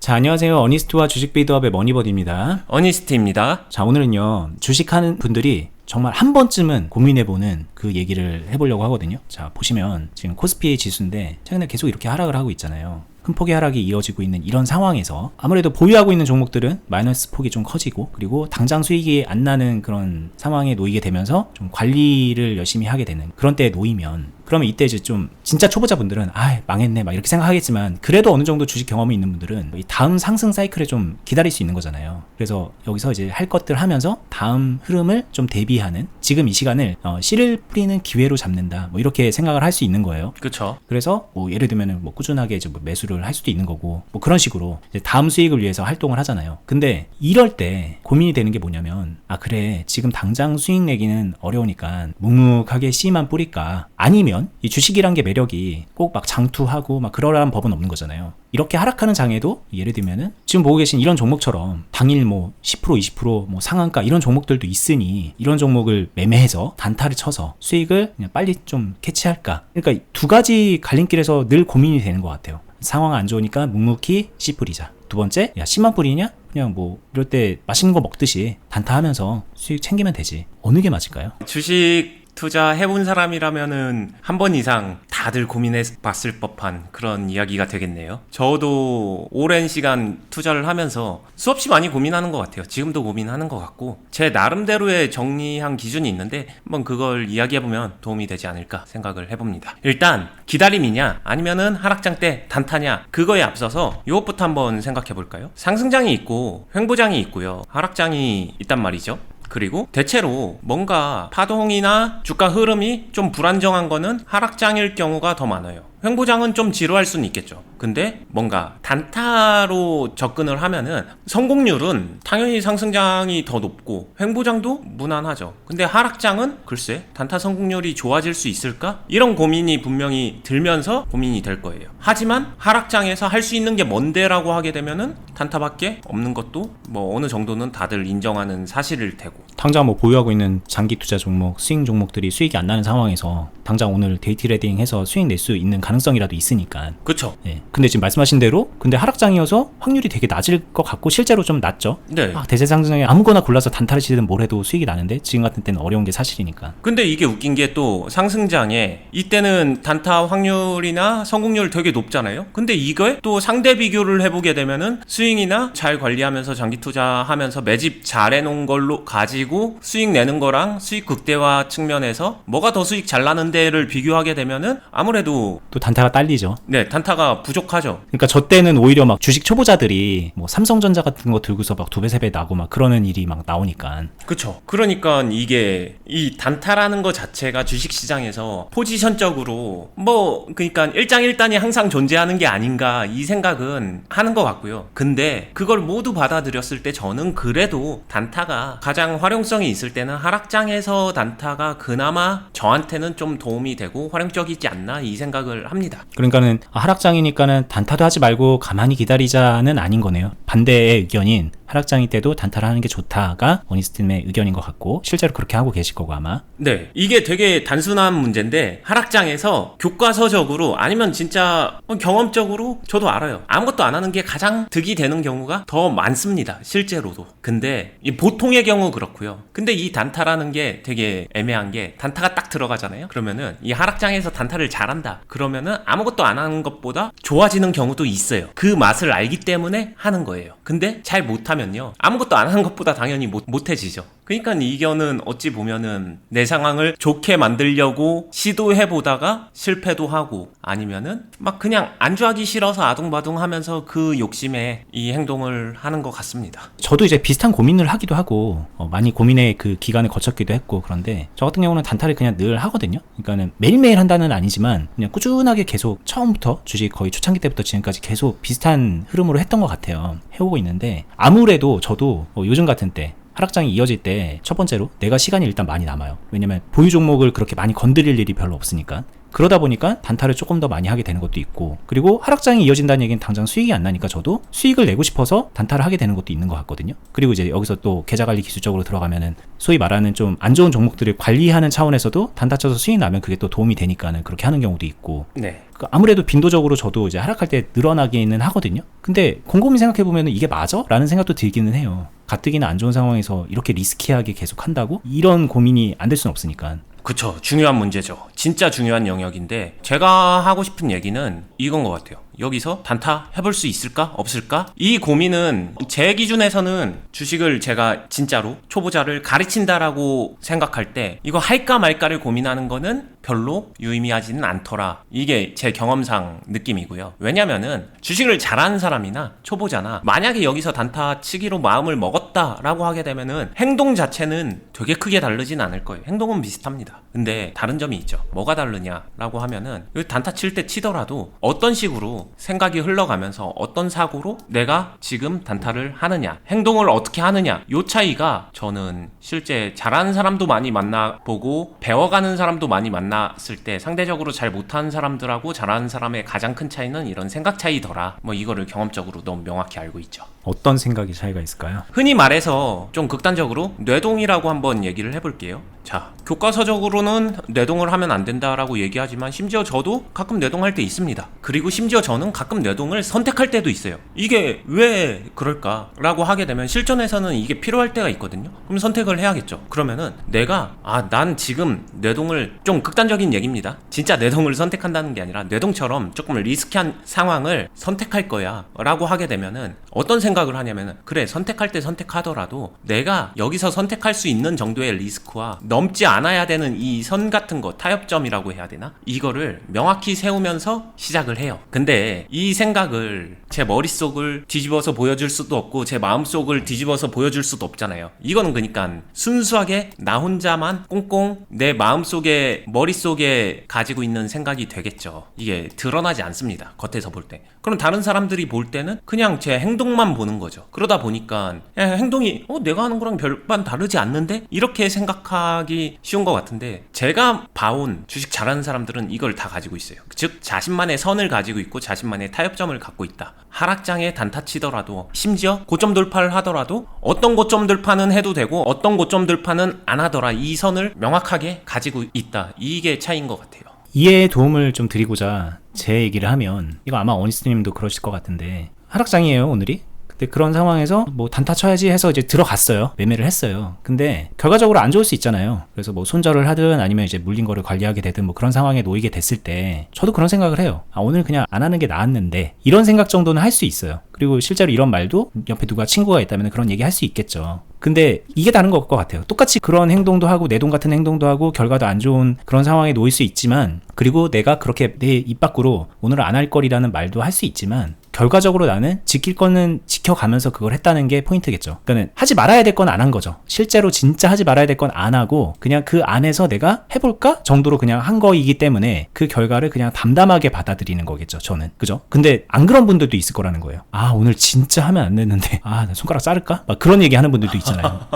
자, 안녕하세요. 어니스트와 주식 빌드업의 머니버디입니다. 어니스트입니다. 자, 오늘은요, 주식하는 분들이 정말 한 번쯤은 고민해보는 그 얘기를 해보려고 하거든요. 자, 보시면 지금 코스피 지수인데 최근에 계속 이렇게 하락을 하고 있잖아요. 큰 폭의 하락이 이어지고 있는 이런 상황에서 아무래도 보유하고 있는 종목들은 마이너스 폭이 좀 커지고, 그리고 당장 수익이 안 나는 그런 상황에 놓이게 되면서 좀 관리를 열심히 하게 되는 그런 때에 놓이면, 그러면 이때 이제 좀 진짜 초보자분들은 망했네 막 이렇게 생각하겠지만, 그래도 어느 정도 주식 경험이 있는 분들은 이 다음 상승 사이클에 좀 기다릴 수 있는 거잖아요. 그래서 여기서 이제 할 것들 하면서 다음 흐름을 좀 대비하는, 지금 이 시간을 씨를 뿌리는 기회로 잡는다, 뭐 이렇게 생각을 할 수 있는 거예요. 그렇죠. 그래서 뭐 예를 들면은 뭐 꾸준하게 이제 뭐 매수를 할 수도 있는 거고, 뭐 그런 식으로 이제 다음 수익을 위해서 활동을 하잖아요. 근데 이럴 때 고민이 되는 게 뭐냐면, 그래, 지금 당장 수익 내기는 어려우니까 묵묵하게 씨만 뿌릴까, 아니면 이 주식이란 게 매력이 꼭 막 장투하고 막 그러라는 법은 없는 거잖아요. 이렇게 하락하는 장에도 예를 들면은 지금 보고 계신 이런 종목처럼 당일 뭐 10% 20% 뭐 상한가 이런 종목들도 있으니, 이런 종목을 매매해서 단타를 쳐서 수익을 그냥 빨리 좀 캐치할까. 그러니까 두 가지 갈림길에서 늘 고민이 되는 것 같아요. 상황 안 좋으니까 묵묵히 씨 뿌리자. 두 번째, 야, 씨만 뿌리냐? 그냥 뭐 이럴 때 맛있는 거 먹듯이 단타하면서 수익 챙기면 되지. 어느 게 맞을까요? 주식 투자 해본 사람이라면은 한 번 이상 다들 고민해 봤을 법한 그런 이야기가 되겠네요. 저도 오랜 시간 투자를 하면서 수없이 많이 고민하는 것 같아요. 지금도 고민하는 것 같고, 제 나름대로의 정리한 기준이 있는데 한번 그걸 이야기해보면 도움이 되지 않을까 생각을 해봅니다. 일단 기다림이냐 아니면은 하락장 때 단타냐, 그거에 앞서서 이것부터 한번 생각해볼까요? 상승장이 있고 횡보장이 있고요, 하락장이 있단 말이죠. 그리고 대체로 뭔가 파동이나 주가 흐름이 좀 불안정한 거는 하락장일 경우가 더 많아요. 횡보장은 좀 지루할 수는 있겠죠. 근데 뭔가 단타로 접근을 하면은 성공률은 당연히 상승장이 더 높고 횡보장도 무난하죠. 근데 하락장은 글쎄 단타 성공률이 좋아질 수 있을까? 이런 고민이 분명히 들면서 고민이 될 거예요. 하지만 하락장에서 할 수 있는 게 뭔데라고 하게 되면은 단타밖에 없는 것도 뭐 어느 정도는 다들 인정하는 사실일 테고, 당장 뭐 보유하고 있는 장기 투자 종목, 스윙 종목들이 수익이 안 나는 상황에서 당장 오늘 데이 트레이딩 해서 수익 낼 수 있는 가능성이라도 있으니까. 그쵸. 네. 근데 지금 말씀하신 대로 근데 하락장이어서 확률이 되게 낮을 것 같고 실제로 좀 낮죠. 네. 대세상승에 아무거나 골라서 단타를 치든 뭘 해도 수익이 나는데 지금 같은 때는 어려운 게 사실이니까. 근데 이게 웃긴 게 또 상승장에 이때는 단타 확률이나 성공률 되게 높잖아요. 근데 이거에 또 상대 비교를 해보게 되면은 스윙이나 잘 관리하면서 장기 투자하면서 매집 잘 해놓은 걸로 가지고 수익 내는 거랑 수익 극대화 측면에서 뭐가 더 수익 잘 나는 데를 비교하게 되면은 아무래도 또 단타가 딸리죠. 네, 단타가 부족하죠. 그러니까 저 때는 오히려 막 주식 초보자들이 뭐 삼성전자 같은 거 들고서 막 2배 3배 나고 막 그러는 일이 막 나오니까. 그쵸. 그러니까 이게 이 단타라는 거 자체가 주식시장에서 포지션적으로 뭐 그러니까 일장일단이 항상 존재하는 게 아닌가, 이 생각은 하는 것 같고요. 근데 그걸 모두 받아들였을 때 저는 그래도 단타가 가장 활용성이 있을 때는 하락장에서 단타가 그나마 저한테는 좀 도움이 되고 활용적이지 않나, 이 생각을 합니다. 그러니까는 하락장이니까는 단타도 하지 말고 가만히 기다리자는 아닌 거네요. 반대의 의견인 하락장일 때도 단타를 하는 게 좋다가 어니스트님의 의견인 것 같고, 실제로 그렇게 하고 계실 거고 아마. 네, 이게 되게 단순한 문제인데 하락장에서 교과서적으로 아니면 진짜 경험적으로 저도 알아요. 아무것도 안 하는 게 가장 득이 되는 경우가 더 많습니다, 실제로도. 근데 이 보통의 경우 그렇고요. 근데 이 단타라는 게 되게 애매한 게, 단타가 딱 들어가잖아요. 그러면은 이 하락장에서 단타를 잘한다 그러면은 아무것도 안 하는 것보다 좋아지는 경우도 있어요. 그 맛을 알기 때문에 하는 거예요. 근데 잘 못하면요, 아무것도 안 하는 것보다 당연히 못해지죠. 그러니까 이견은 어찌 보면은 내 상황을 좋게 만들려고 시도해보다가 실패도 하고, 아니면은 막 그냥 안주하기 싫어서 아둥바둥 하면서 그 욕심에 이 행동을 하는 것 같습니다. 저도 이제 비슷한 고민을 하기도 하고 많이 고민의 그 기간을 거쳤기도 했고, 그런데 저 같은 경우는 단타를 그냥 늘 하거든요. 그러니까는 매일매일 한다는 아니지만 그냥 꾸준하게 계속 처음부터 주식 거의 초창기 때부터 지금까지 계속 비슷한 흐름으로 했던 것 같아요. 해오고 있는데 아무래도 저도 요즘 같은 때 하락장이 이어질 때 첫 번째로 내가 시간이 일단 많이 남아요. 왜냐면 보유 종목을 그렇게 많이 건드릴 일이 별로 없으니까. 그러다 보니까 단타를 조금 더 많이 하게 되는 것도 있고, 그리고 하락장이 이어진다는 얘기는 당장 수익이 안 나니까 저도 수익을 내고 싶어서 단타를 하게 되는 것도 있는 것 같거든요. 그리고 이제 여기서 또 계좌관리 기술적으로 들어가면은 소위 말하는 좀 안 좋은 종목들을 관리하는 차원에서도 단타 쳐서 수익 나면 그게 또 도움이 되니까는 그렇게 하는 경우도 있고. 네. 아무래도 빈도적으로 저도 이제 하락할 때 늘어나기는 하거든요. 근데 곰곰이 생각해보면 이게 맞아? 라는 생각도 들기는 해요. 가뜩이나 안 좋은 상황에서 이렇게 리스키하게 계속 한다고? 이런 고민이 안 될 수는 없으니까. 그쵸. 중요한 문제죠. 진짜 중요한 영역인데 제가 하고 싶은 얘기는 이건 것 같아요. 여기서 단타 해볼 수 있을까? 없을까? 이 고민은 제 기준에서는 주식을 제가 진짜로 초보자를 가르친다라고 생각할 때 이거 할까 말까를 고민하는 거는 별로 유의미하지는 않더라. 이게 제 경험상 느낌이고요. 왜냐면은 주식을 잘하는 사람이나 초보자나 만약에 여기서 단타 치기로 마음을 먹었다라고 하게 되면은 행동 자체는 되게 크게 다르진 않을 거예요. 행동은 비슷합니다. 근데 다른 점이 있죠. 뭐가 다르냐라고 하면은 여기 단타 칠 때 치더라도 어떤 식으로 생각이 흘러가면서 어떤 사고로 내가 지금 단타를 하느냐, 행동을 어떻게 하느냐, 요 차이가 저는 실제 잘하는 사람도 많이 만나보고 배워가는 사람도 많이 만났을 때 상대적으로 잘 못하는 사람들하고 잘하는 사람의 가장 큰 차이는 이런 생각 차이더라. 뭐 이거를 경험적으로 너무 명확히 알고 있죠. 어떤 생각의 차이가 있을까요? 흔히 말해서 좀 극단적으로 뇌동이라고 한번 얘기를 해볼게요. 자, 교과서적으로는 뇌동을 하면 안 된다라고 얘기하지만 심지어 저도 가끔 뇌동할 때 있습니다. 그리고 심지어 저는 가끔 뇌동을 선택할 때도 있어요. 이게 왜 그럴까라고 하게 되면 실전에서는 이게 필요할 때가 있거든요. 그럼 선택을 해야겠죠. 그러면은 내가 난 지금 뇌동을, 좀 극단적인 얘기입니다. 진짜 뇌동을 선택한다는 게 아니라 뇌동처럼 조금 리스키한 상황을 선택할 거야 라고 하게 되면은 어떤 생각을 하냐면은, 그래, 선택할 때 선택하더라도 내가 여기서 선택할 수 있는 정도의 리스크와 넘지 않아야 되는 이 선 같은 거, 타협점이라고 해야 되나? 이거를 명확히 세우면서 시작을 해요. 근데 이 생각을 제 머릿속을 뒤집어서 보여줄 수도 없고 제 마음속을 뒤집어서 보여줄 수도 없잖아요. 이거는 그러니까 순수하게 나 혼자만 꽁꽁 내 마음속에, 머릿속에 가지고 있는 생각이 되겠죠. 이게 드러나지 않습니다. 겉에서 볼 때. 그럼 다른 사람들이 볼 때는 그냥 제 행동만 보는 거죠. 그러다 보니까 행동이 내가 하는 거랑 별반 다르지 않는데? 이렇게 생각하기 쉬운 것 같은데, 제가 봐온 주식 잘하는 사람들은 이걸 다 가지고 있어요. 즉 자신만의 선을 가지고 있고 자신만의 타협점을 갖고 있다. 하락장에 단타 치더라도, 심지어 고점 돌파를 하더라도 어떤 고점 돌파는 해도 되고 어떤 고점 돌파는 안 하더라. 이 선을 명확하게 가지고 있다. 이게 차이인 것 같아요. 이해에 도움을 좀 드리고자 제 얘기를 하면, 이거 아마 어니스트님도 그러실 것 같은데, 하락장이에요 오늘이. 근데 그런 상황에서 뭐 단타 쳐야지 해서 이제 들어갔어요. 매매를 했어요. 근데 결과적으로 안 좋을 수 있잖아요. 그래서 뭐 손절을 하든 아니면 이제 물린 거를 관리하게 되든 뭐 그런 상황에 놓이게 됐을 때 저도 그런 생각을 해요. 오늘 그냥 안 하는 게 나았는데, 이런 생각 정도는 할 수 있어요. 그리고 실제로 이런 말도 옆에 누가 친구가 있다면 그런 얘기 할 수 있겠죠. 근데 이게 다른 것 같아요. 똑같이 그런 행동도 하고 내동 같은 행동도 하고 결과도 안 좋은 그런 상황에 놓일 수 있지만, 그리고 내가 그렇게 내 입 밖으로 오늘 안 할 거리라는 말도 할 수 있지만, 결과적으로 나는 지킬 거는 지켜가면서 그걸 했다는 게 포인트겠죠. 그러니까 하지 말아야 될 건 안 한 거죠. 실제로 진짜 하지 말아야 될 건 안 하고 그냥 그 안에서 내가 해볼까 정도로 그냥 한 거이기 때문에 그 결과를 그냥 담담하게 받아들이는 거겠죠, 저는. 그죠? 근데 안 그런 분들도 있을 거라는 거예요. 오늘 진짜 하면 안 됐는데 나 손가락 자를까? 막 그런 얘기 하는 분들도 있잖아요.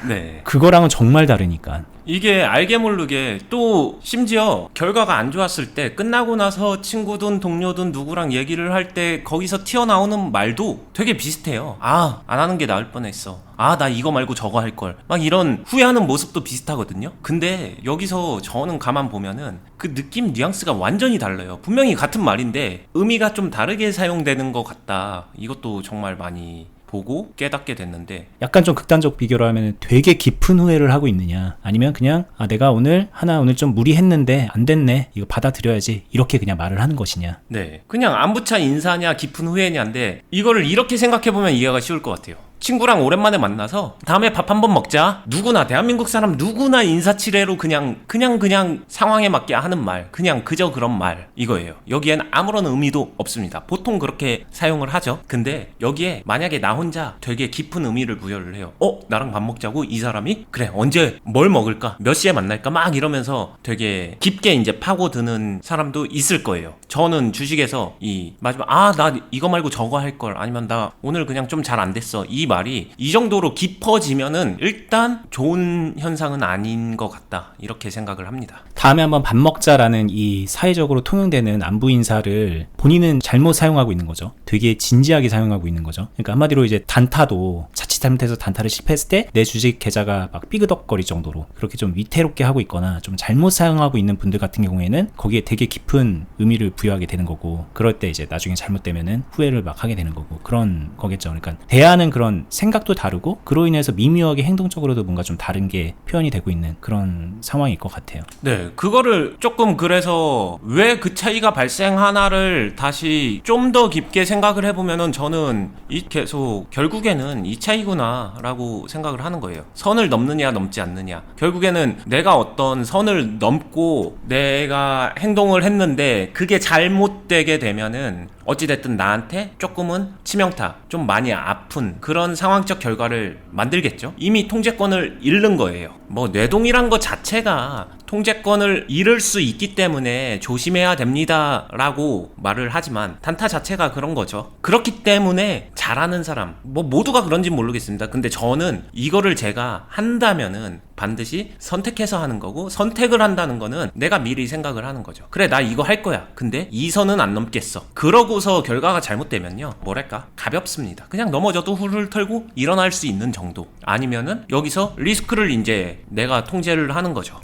네. 그거랑은 정말 다르니까. 이게 알게 모르게 또 심지어 결과가 안 좋았을 때 끝나고 나서 친구든 동료든 누구랑 얘기를 할 때 거기서 튀어나오는 말도 되게 비슷해요. 안 하는 게 나을 뻔했어. 나 이거 말고 저거 할 걸. 막 이런 후회하는 모습도 비슷하거든요. 근데 여기서 저는 가만 보면은 그 느낌 뉘앙스가 완전히 달라요. 분명히 같은 말인데 의미가 좀 다르게 사용되는 것 같다. 이것도 정말 많이 보고 깨닫게 됐는데, 약간 좀 극단적 비교로 하면 되게 깊은 후회를 하고 있느냐, 아니면 그냥 내가 오늘 좀 무리했는데 안 됐네, 이거 받아들여야지, 이렇게 그냥 말을 하는 것이냐. 네, 그냥 안부차 인사냐 깊은 후회냐인데 이거를 이렇게 생각해보면 이해가 쉬울 것 같아요. 친구랑 오랜만에 만나서 다음에 밥 한번 먹자. 누구나, 대한민국 사람 누구나 인사치레로 그냥 상황에 맞게 하는 말, 그냥 그저 그런 말, 이거예요. 여기엔 아무런 의미도 없습니다. 보통 그렇게 사용을 하죠. 근데 여기에 만약에 나 혼자 되게 깊은 의미를 부여를 해요. 나랑 밥 먹자고 이 사람이? 그래, 언제 뭘 먹을까? 몇 시에 만날까? 막 이러면서 되게 깊게 이제 파고드는 사람도 있을 거예요. 저는 주식에서 이 마지막 나 이거 말고 저거 할 걸, 아니면 나 오늘 그냥 좀 잘 안 됐어, 이 말이 이 정도로 깊어지면은 일단 좋은 현상은 아닌 것 같다. 이렇게 생각을 합니다. 다음에 한번 밥 먹자라는 이 사회적으로 통용되는 안부 인사를 본인은 잘못 사용하고 있는 거죠. 되게 진지하게 사용하고 있는 거죠. 그러니까 한마디로 이제 단타도 자칫 잘못해서 단타를 실패했을 때 내 주식 계좌가 막 삐그덕거릴 정도로 그렇게 좀 위태롭게 하고 있거나 좀 잘못 사용하고 있는 분들 같은 경우에는 거기에 되게 깊은 의미를 부여하게 되는 거고, 그럴 때 이제 나중에 잘못되면은 후회를 막 하게 되는 거고, 그런 거겠죠. 그러니까 대하는 그런 생각도 다르고 그로 인해서 미묘하게 행동적으로도 뭔가 좀 다른 게 표현이 되고 있는 그런 상황일 것 같아요. 네, 그거를 조금 그래서 왜 그 차이가 발생하나를 다시 좀 더 깊게 생각을 해보면은 저는 계속 결국에는 이 차이구나라고 생각을 하는 거예요. 선을 넘느냐 넘지 않느냐. 결국에는 내가 어떤 선을 넘고 내가 행동을 했는데 그게 잘못되게 되면은 어찌됐든 나한테 조금은 치명타, 좀 많이 아픈 그런 상황적 결과를 만들겠죠. 이미 통제권을 잃는 거예요. 뭐 뇌동이란 것 자체가 통제권을 잃을 수 있기 때문에 조심해야 됩니다 라고 말을 하지만 단타 자체가 그런 거죠. 그렇기 때문에 잘하는 사람, 뭐 모두가 그런지 모르겠습니다. 근데 저는 이거를 제가 한다면은 반드시 선택해서 하는 거고, 선택을 한다는 거는 내가 미리 생각을 하는 거죠. 그래, 나 이거 할 거야. 근데 이 선은 안 넘겠어. 그러고서 결과가 잘못되면요, 뭐랄까, 가볍습니다. 그냥 넘어져도 훌훌 털고 일어날 수 있는 정도. 아니면은 여기서 리스크를 이제 내가 통제를 하는 거죠.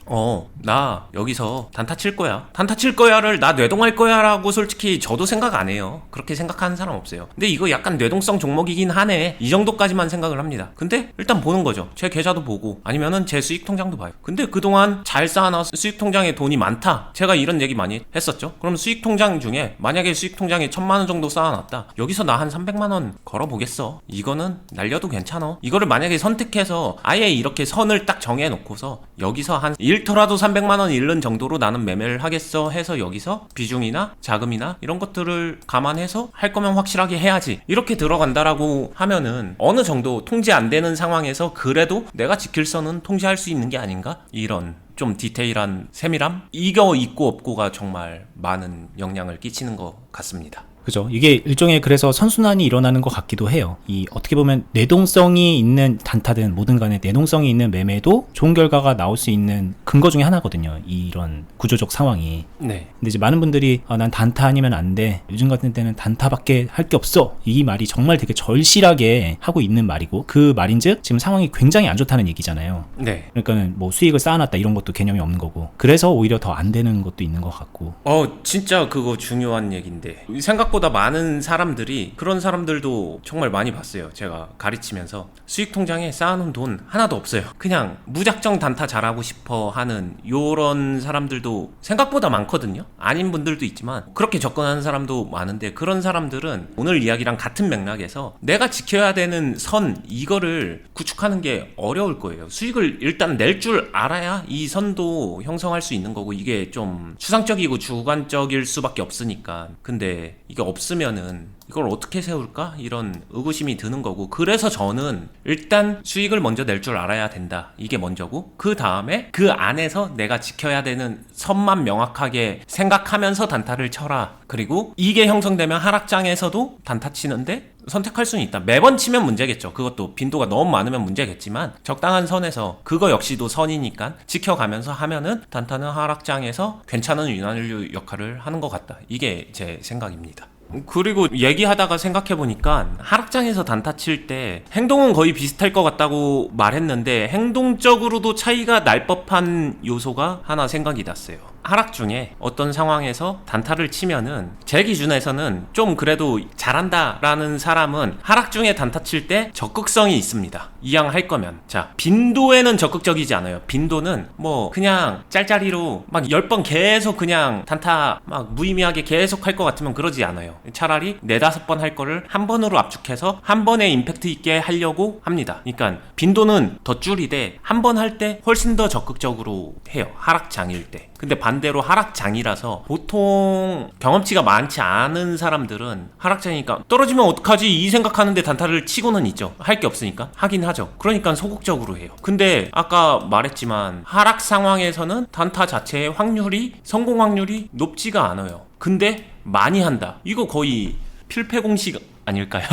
나 여기서 단타 칠 거야. 단타 칠 거야를 나 뇌동할 거야 라고 솔직히 저도 생각 안 해요. 그렇게 생각하는 사람 없어요. 근데 이거 약간 뇌동성 종목이긴 하네. 이 정도까지만 생각을 합니다. 근데 일단 보는 거죠. 제 계좌도 보고 아니면은 제 수익 통장도 봐요. 근데 그동안 잘 쌓아놔서 수익 통장에 돈이 많다. 제가 이런 얘기 많이 했었죠. 그럼 수익 통장 중에 만약에 수익 통장에 1,000만 원 정도 쌓아놨다. 여기서 나 한 300만 원 걸어보겠어. 이거는 날려도 괜찮아. 이거를 만약에 선택해서 아예 이렇게 선을 딱 정해놓고서 여기서 한 1터라도 300만 원 잃는 정도로 나는 매매를 하겠어 해서 여기서 비중이나 자금이나 이런 것들을 감안해서 할 거면 확실하게 해야지. 이렇게 들어간다라고 하면은 어느 정도 통제 안 되는 상황에서 그래도 내가 지킬 선은 통제할 수 있는 게 아닌가? 이런 좀 디테일한 세밀함? 이거 있고 없고가 정말 많은 영향을 끼치는 것 같습니다. 그죠. 이게 일종의 그래서 선순환이 일어나는 것 같기도 해요. 이 어떻게 보면 내동성이 있는 단타든 뭐든 간에 내동성이 있는 매매도 좋은 결과가 나올 수 있는 근거 중에 하나거든요. 이런 구조적 상황이. 네. 근데 이제 많은 분들이 난 단타 아니면 안 돼. 요즘 같은 때는 단타밖에 할 게 없어. 이 말이 정말 되게 절실하게 하고 있는 말이고, 그 말인즉 지금 상황이 굉장히 안 좋다는 얘기잖아요. 네. 그러니까는 뭐 수익을 쌓아놨다 이런 것도 개념이 없는 거고, 그래서 오히려 더 안 되는 것도 있는 것 같고. 진짜 그거 중요한 얘기인데 생각보다 많은 사람들이, 그런 사람들도 정말 많이 봤어요. 제가 가르치면서 수익 통장에 쌓아놓은 돈 하나도 없어요. 그냥 무작정 단타 잘하고 싶어 하는 요런 사람들도 생각보다 많거든요. 아닌 분들도 있지만 그렇게 접근하는 사람도 많은데, 그런 사람들은 오늘 이야기랑 같은 맥락에서 내가 지켜야 되는 선, 이거를 구축하는 게 어려울 거예요. 수익을 일단 낼 줄 알아야 이 선도 형성할 수 있는 거고, 이게 좀 추상적이고 주관적일 수밖에 없으니까. 근데 이게 없으면은 이걸 어떻게 세울까? 이런 의구심이 드는 거고, 그래서 저는 일단 수익을 먼저 낼 줄 알아야 된다. 이게 먼저고, 그 다음에 그 안에서 내가 지켜야 되는 선만 명확하게 생각하면서 단타를 쳐라. 그리고 이게 형성되면 하락장에서도 단타 치는데 선택할 수는 있다. 매번 치면 문제겠죠. 그것도 빈도가 너무 많으면 문제겠지만 적당한 선에서, 그거 역시도 선이니까 지켜가면서 하면은 단타는 하락장에서 괜찮은 윤활유 역할을 하는 것 같다. 이게 제 생각입니다. 그리고 얘기하다가 생각해보니까 하락장에서 단타 칠 때 행동은 거의 비슷할 것 같다고 말했는데, 행동적으로도 차이가 날 법한 요소가 하나 생각이 났어요. 하락 중에 어떤 상황에서 단타를 치면은 제 기준에서는 좀 그래도 잘한다라는 사람은 하락 중에 단타 칠 때 적극성이 있습니다. 이왕 할 거면. 자, 빈도에는 적극적이지 않아요. 빈도는 뭐 그냥 짤짤이로 막 10번 계속 그냥 단타 막 무의미하게 계속 할 것 같으면 그러지 않아요. 차라리 4-5번 할 거를 한 번으로 압축해서 한 번에 임팩트 있게 하려고 합니다. 그러니까 빈도는 더 줄이되 한 번 할 때 훨씬 더 적극적으로 해요. 하락장일 때. 근데 반대로 하락장이라서 보통 경험치가 많지 않은 사람들은 하락장이니까 떨어지면 어떡하지 이 생각하는데 단타를 치고는 있죠. 할 게 없으니까 하긴 하죠. 그러니까 소극적으로 해요. 근데 아까 말했지만 하락 상황에서는 단타 자체의 확률이, 성공 확률이 높지가 않아요. 근데 많이 한다. 이거 거의 필패 공식 아닐까요?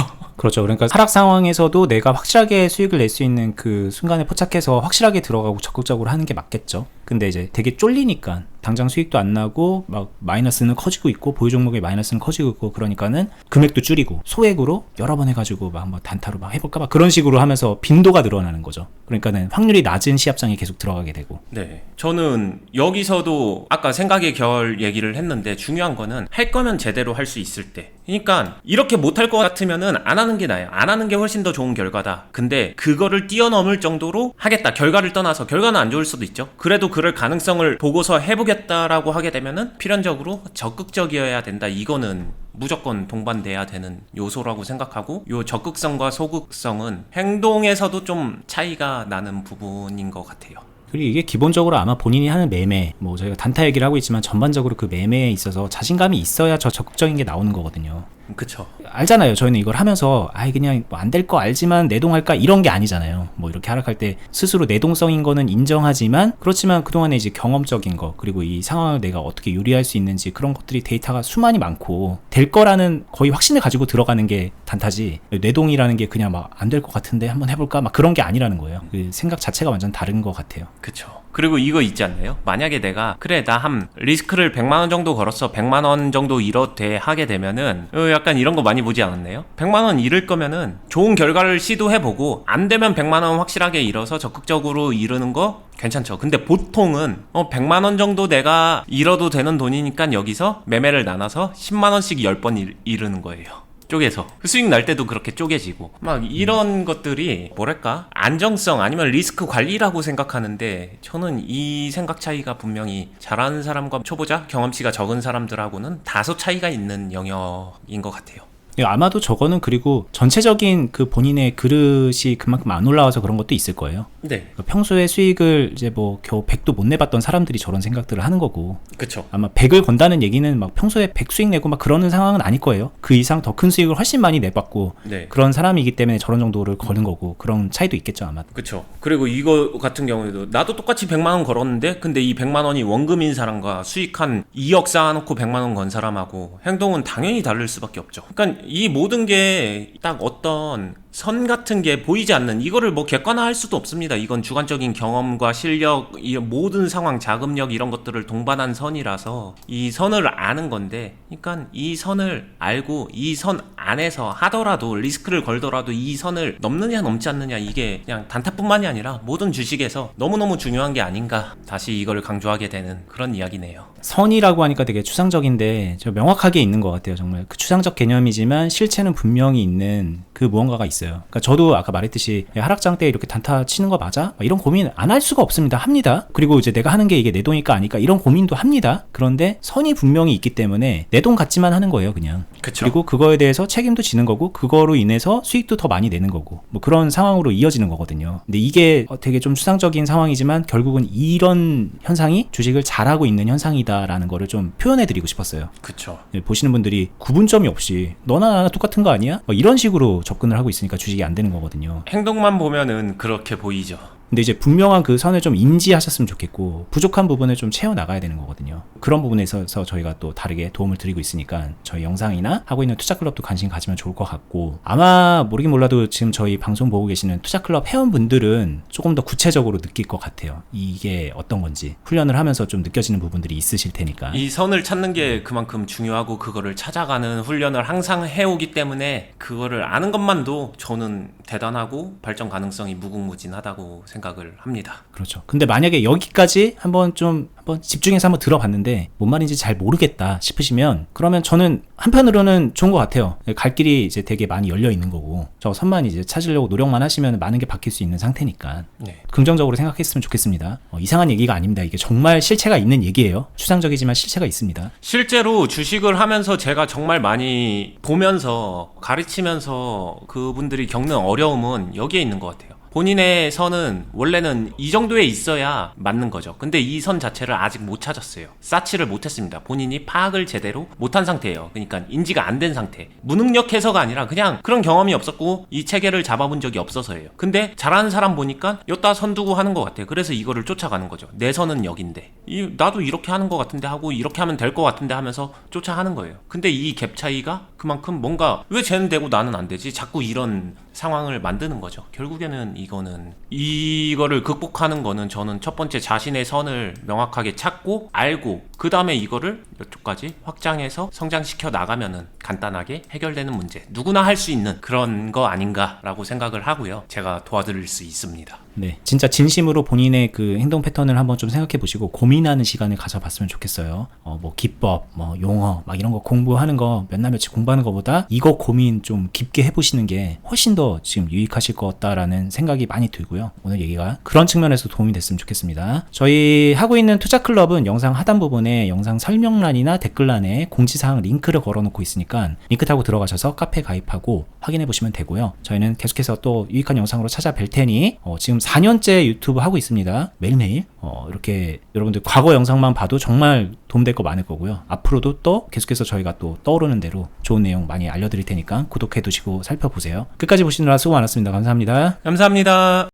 그렇죠. 그러니까 하락 상황에서도 내가 확실하게 수익을 낼 수 있는 그 순간에 포착해서 확실하게 들어가고 적극적으로 하는 게 맞겠죠. 근데 이제 되게 쫄리니까 당장 수익도 안 나고 막 마이너스는 커지고 있고 보유 종목의 마이너스는 커지고 있고 그러니까는 금액도 줄이고 소액으로 여러 번 해가지고 막 한번 단타로 막 해볼까 막 그런 식으로 하면서 빈도가 늘어나는 거죠. 그러니까는 확률이 낮은 시합장에 계속 들어가게 되고. 네. 저는 여기서도 아까 생각의 결 얘기를 했는데 중요한 거는 할 거면 제대로 할 수 있을 때. 그러니까 이렇게 못할 것 같으면은 안 하는 게 나아요. 안 하는 게 훨씬 더 좋은 결과다. 근데 그거를 뛰어넘을 정도로 하겠다. 결과를 떠나서 결과는 안 좋을 수도 있죠. 그래도 그럴 가능성을 보고서 해보겠다라고 하게 되면은 필연적으로 적극적이어야 된다. 이거는 무조건 동반돼야 되는 요소라고 생각하고 요 적극성과 소극성은 행동에서도 좀 차이가 나는 부분인 것 같아요. 그리고 이게 기본적으로 아마 본인이 하는 매매, 뭐 저희가 단타 얘기를 하고 있지만 전반적으로 그 매매에 있어서 자신감이 있어야 저 적극적인 게 나오는 거거든요. 그쵸. 알잖아요. 저희는 이걸 하면서 그냥 뭐 안 될 거 알지만 내동할까 이런 게 아니잖아요. 뭐 이렇게 하락할 때 스스로 내동성인 거는 인정하지만 그렇지만 그동안에 이제 경험적인 거 그리고 이 상황을 내가 어떻게 요리할 수 있는지 그런 것들이 데이터가 수많이 많고 될 거라는 거의 확신을 가지고 들어가는 게 단타지 내동이라는 게 그냥 막 안 될 것 같은데 한번 해볼까 막 그런 게 아니라는 거예요. 그 생각 자체가 완전 다른 것 같아요. 그쵸. 그리고 이거 있지 않나요? 만약에 내가 그래 나 한 리스크를 100만원 정도 걸었어 100만원 정도 잃어대 하게 되면은 약간 이런 거 많이 보지 않았나요? 100만원 잃을 거면은 좋은 결과를 시도해보고 안 되면 100만원 확실하게 잃어서 적극적으로 잃는 거 괜찮죠. 근데 보통은 100만원 정도 내가 잃어도 되는 돈이니까 여기서 매매를 나눠서 10만원씩 10번 잃는 거예요. 쪼개서 수익 날 때도 그렇게 쪼개지고 막 이런 것들이 뭐랄까 안정성 아니면 리스크 관리라고 생각하는데 저는 이 생각 차이가 분명히 잘하는 사람과 초보자 경험치가 적은 사람들하고는 다소 차이가 있는 영역인 것 같아요. 아마도 저거는 그리고 전체적인 그 본인의 그릇이 그만큼 안 올라와서 그런 것도 있을 거예요. 네. 평소에 수익을 이제 뭐 겨우 100도 못 내봤던 사람들이 저런 생각들을 하는 거고. 그쵸. 아마 100을 건다는 얘기는 막 평소에 100 수익 내고 막 그러는 상황은 아닐 거예요. 그 이상 더 큰 수익을 훨씬 많이 내봤고 네. 그런 사람이기 때문에 저런 정도를 거는 거고 그런 차이도 있겠죠 아마. 그쵸. 그리고 이거 같은 경우에도 나도 똑같이 100만원 걸었는데 근데 이 100만원이 원금인 사람과 수익 한 2억 쌓아놓고 100만원 건 사람하고 행동은 당연히 다를 수밖에 없죠. 그러니까 이 모든 게 딱 어떤 선 같은 게 보이지 않는 이거를 뭐 객관화할 수도 없습니다. 이건 주관적인 경험과 실력, 이 모든 상황, 자금력 이런 것들을 동반한 선이라서 이 선을 아는 건데, 그러니까 이 선을 알고 이 선 안에서 하더라도 리스크를 걸더라도 이 선을 넘느냐 넘지 않느냐 이게 그냥 단타뿐만이 아니라 모든 주식에서 너무너무 중요한 게 아닌가 다시 이걸 강조하게 되는 그런 이야기네요. 선이라고 하니까 되게 추상적인데 저 명확하게 있는 것 같아요. 정말 그 추상적 개념이지만 실체는 분명히 있는 그 무언가가 있어요. 그러니까 저도 아까 말했듯이 하락장 때 이렇게 단타 치는 거 맞아? 이런 고민 안 할 수가 없습니다. 합니다. 그리고 이제 내가 하는 게 이게 내 돈일까 아닐까 이런 고민도 합니다. 그런데 선이 분명히 있기 때문에 내 돈 같지만 하는 거예요, 그냥. 그쵸. 그리고 그거에 대해서 책임도 지는 거고 그거로 인해서 수익도 더 많이 내는 거고 뭐 그런 상황으로 이어지는 거거든요. 근데 이게 되게 좀 추상적인 상황이지만 결국은 이런 현상이 주식을 잘하고 있는 현상이다라는 거를 좀 표현해드리고 싶었어요. 그쵸. 보시는 분들이 구분점이 없이 너나 나나 똑같은 거 아니야? 이런 식으로 접근을 하고 있으니까 주식이 안 되는 거거든요. 행동만 보면은 그렇게 보이죠. 근데 이제 분명한 그 선을 좀 인지하셨으면 좋겠고 부족한 부분을 좀 채워나가야 되는 거거든요. 그런 부분에 있어서 저희가 또 다르게 도움을 드리고 있으니까 저희 영상이나 하고 있는 투자클럽도 관심 가지면 좋을 것 같고 아마 모르긴 몰라도 지금 저희 방송 보고 계시는 투자클럽 회원분들은 조금 더 구체적으로 느낄 것 같아요. 이게 어떤 건지 훈련을 하면서 좀 느껴지는 부분들이 있으실 테니까. 이 선을 찾는 게 그만큼 중요하고 그거를 찾아가는 훈련을 항상 해오기 때문에 그거를 아는 것만도 저는 대단하고 발전 가능성이 무궁무진하다고 생각을 합니다. 그렇죠. 근데 만약에 여기까지 한번 집중해서 한번 들어봤는데 뭔 말인지 잘 모르겠다 싶으시면 그러면 저는 한편으로는 좋은 것 같아요. 갈 길이 이제 되게 많이 열려 있는 거고 저 선만 이제 찾으려고 노력만 하시면 많은 게 바뀔 수 있는 상태니까 네. 긍정적으로 생각했으면 좋겠습니다. 이상한 얘기가 아닙니다. 이게 정말 실체가 있는 얘기예요. 추상적이지만 실체가 있습니다. 실제로 주식을 하면서 제가 정말 많이 보면서 가르치면서 그분들이 겪는 어려움은 여기에 있는 것 같아요. 본인의 선은 원래는 이 정도에 있어야 맞는 거죠. 근데 이 선 자체를 아직 못 찾았어요. 쌓지를 못했습니다. 본인이 파악을 제대로 못한 상태예요. 그러니까 인지가 안 된 상태. 무능력해서가 아니라 그냥 그런 경험이 없었고 이 체계를 잡아본 적이 없어서예요. 근데 잘하는 사람 보니까 여따 선 두고 하는 것 같아요. 그래서 이거를 쫓아가는 거죠. 내 선은 여긴데 나도 이렇게 하는 것 같은데 하고 이렇게 하면 될 것 같은데 하면서 쫓아하는 거예요. 근데 이 갭 차이가 그만큼 뭔가 왜 쟤는 되고 나는 안 되지? 자꾸 이런 상황을 만드는 거죠. 결국에는 이거를 극복하는 거는 저는 첫 번째 자신의 선을 명확하게 찾고 알고 그 다음에 이거를 이쪽까지 확장해서 성장시켜 나가면은 간단하게 해결되는 문제. 누구나 할 수 있는 그런 거 아닌가라고 생각을 하고요. 제가 도와드릴 수 있습니다. 네, 진짜 진심으로 본인의 그 행동 패턴을 한번 좀 생각해 보시고 고민하는 시간을 가져봤으면 좋겠어요. 뭐 기법, 뭐 용어, 막 이런 거 공부하는 거 몇 날 며칠 공부하는 것보다 이거 고민 좀 깊게 해보시는 게 훨씬 더 지금 유익하실 것 같다라는 생각이 많이 들고요. 오늘 얘기가 그런 측면에서 도움이 됐으면 좋겠습니다. 저희 하고 있는 투자클럽은 영상 하단 부분에 영상 설명란이나 댓글란에 공지사항 링크를 걸어놓고 있으니까 링크 타고 들어가셔서 카페 가입하고 확인해 보시면 되고요. 저희는 계속해서 또 유익한 영상으로 찾아뵐 테니 지금 4년째 유튜브 하고 있습니다. 매일매일 이렇게 여러분들 과거 영상만 봐도 정말 도움될 거 많을 거고요. 앞으로도 또 계속해서 저희가 또 떠오르는 대로 좋은 내용 많이 알려드릴 테니까 구독해 두시고 살펴보세요. 끝까지 보시느라 수고 많았습니다. 감사합니다. 감사합니다.